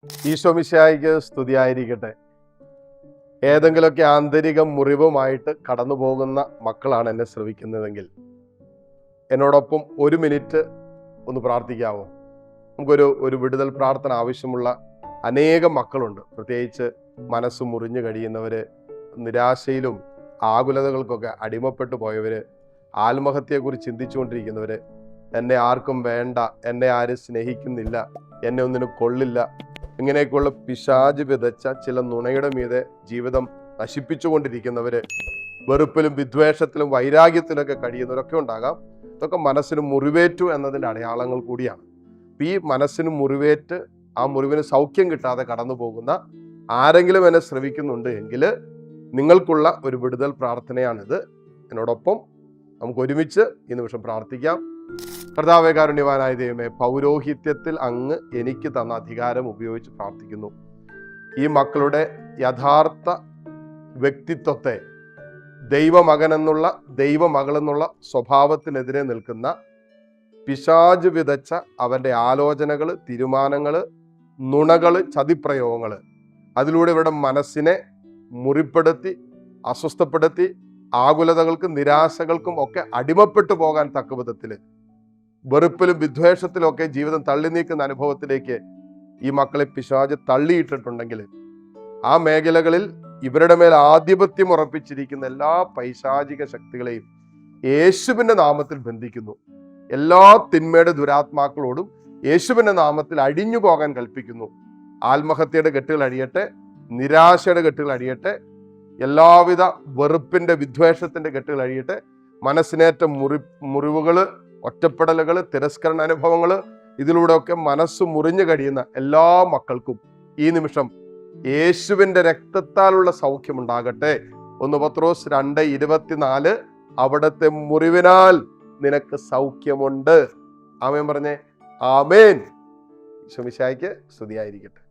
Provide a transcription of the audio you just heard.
ഈശോ മിശിഹായ്ക്ക് സ്തുതിയായിരിക്കട്ടെ. ഏതെങ്കിലുമൊക്കെ ആന്തരിക മുറിവുമായിട്ട് കടന്നു പോകുന്ന മക്കളാണ് എന്നെ ശ്രവിക്കുന്നതെങ്കിൽ എന്നോടൊപ്പം 1 മിനിറ്റ് ഒന്ന് പ്രാർത്ഥിക്കാമോ? നമുക്കൊരു വിടുതൽ പ്രാർത്ഥന ആവശ്യമുള്ള അനേകം മക്കളുണ്ട്. പ്രത്യേകിച്ച് മനസ്സ് മുറിഞ്ഞു കഴിയുന്നവര്, നിരാശയിലും ആകുലതകൾക്കൊക്കെ അടിമപ്പെട്ടു പോയവര്, ആത്മഹത്യയെക്കുറിച്ച് ചിന്തിച്ചുകൊണ്ടിരിക്കുന്നവര്, എന്നെ ആർക്കും വേണ്ട, എന്നെ ആരും സ്നേഹിക്കുന്നില്ല, എന്നെ ഒന്നിനും കൊള്ളില്ല, ഇങ്ങനെയൊക്കെയുള്ള പിശാച് വിതച്ച ചില നുണയുടെ മീതെ ജീവിതം നശിപ്പിച്ചുകൊണ്ടിരിക്കുന്നവര്, വെറുപ്പിലും വിദ്വേഷത്തിലും വൈരാഗ്യത്തിലൊക്കെ കഴിയുന്നവരൊക്കെ ഉണ്ടാകാം. ഇതൊക്കെ മനസ്സിന് മുറിവേറ്റു എന്നതിൻ്റെ അടയാളങ്ങൾ കൂടിയാണ്. ഈ മനസ്സിന് മുറിവേറ്റ് ആ മുറിവിന് സൗഖ്യം കിട്ടാതെ കടന്നു പോകുന്ന ആരെങ്കിലും എന്നെ ശ്രവിക്കുന്നുണ്ട് എങ്കിൽ നിങ്ങൾക്കുള്ള ഒരു വിടുതൽ പ്രാർത്ഥനയാണിത്. എന്നോടൊപ്പം നമുക്ക് ഒരുമിച്ച് ഈ നിമിഷം പ്രാർത്ഥിക്കാം. കർത്താവേ, കാരുണ്യവാനായ ദൈവമേ, പൗരോഹിത്യത്തിൽ അങ്ങ് എനിക്ക് തന്ന അധികാരം ഉപയോഗിച്ച് പ്രാർത്ഥിക്കുന്നു. ഈ മക്കളുടെ യഥാർത്ഥ വ്യക്തിത്വത്തെ, ദൈവമകനെന്നുള്ള ദൈവമകളെന്നുള്ള സ്വഭാവത്തിനെതിരെ നിൽക്കുന്ന പിശാച് വിതച്ച അവൻ്റെ ആലോചനകൾ, തീരുമാനങ്ങൾ, നുണകൾ, ചതിപ്രയോഗങ്ങൾ, അതിലൂടെ ഇവിടെ മനസ്സിനെ മുറിപ്പെടുത്തി, അസ്വസ്ഥപ്പെടുത്തി, ആകുലതകൾക്കും നിരാശകൾക്കും ഒക്കെ അടിമപ്പെട്ടു പോകാൻ തക്കവിധത്തിൽ വെറുപ്പിലും വിദ്വേഷത്തിലും ഒക്കെ ജീവിതം തള്ളി നീക്കുന്ന അനുഭവത്തിലേക്ക് ഈ മക്കളെ പിശാച് തള്ളിയിട്ടിട്ടുണ്ടെങ്കിൽ ആ മേഖലകളിൽ ഇവരുടെ മേൽ ആധിപത്യം ഉറപ്പിച്ചിരിക്കുന്ന എല്ലാ പൈശാചിക ശക്തികളെയും യേശുവിൻ്റെ നാമത്തിൽ ബന്ധിക്കുന്നു. എല്ലാ തിന്മയുടെ ദുരാത്മാക്കളോടും യേശുവിൻ്റെ നാമത്തിൽ അഴിഞ്ഞു പോകാൻ കൽപ്പിക്കുന്നു. ആത്മഹത്യയുടെ കെട്ടുകൾ അഴിയട്ടെ, നിരാശയുടെ കെട്ടുകൾ അഴിയട്ടെ, എല്ലാവിധ വെറുപ്പിൻ്റെ വിദ്വേഷത്തിൻ്റെ കെട്ടുകൾ അഴിയട്ടെ. മനസ്സിനേറ്റ മുറിവുകൾ, ഒറ്റപ്പെടലുകൾ, തിരസ്കരണ അനുഭവങ്ങൾ, ഇതിലൂടെയൊക്കെ മനസ്സ് മുറിഞ്ഞു കഴിയുന്ന എല്ലാ മക്കൾക്കും ഈ നിമിഷം യേശുവിൻ്റെ രക്തത്താലുള്ള സൗഖ്യമുണ്ടാകട്ടെ. 1 പത്രോസ് 2:24 അവിടുത്തെ മുറിവിനാൽ നിനക്ക് സൗഖ്യമുണ്ട്. ആമേൻ പറഞ്ഞേ. ആമേൻ. ഈശോ മിശിഹായ്ക്ക് സ്തുതിയായിരിക്കട്ടെ.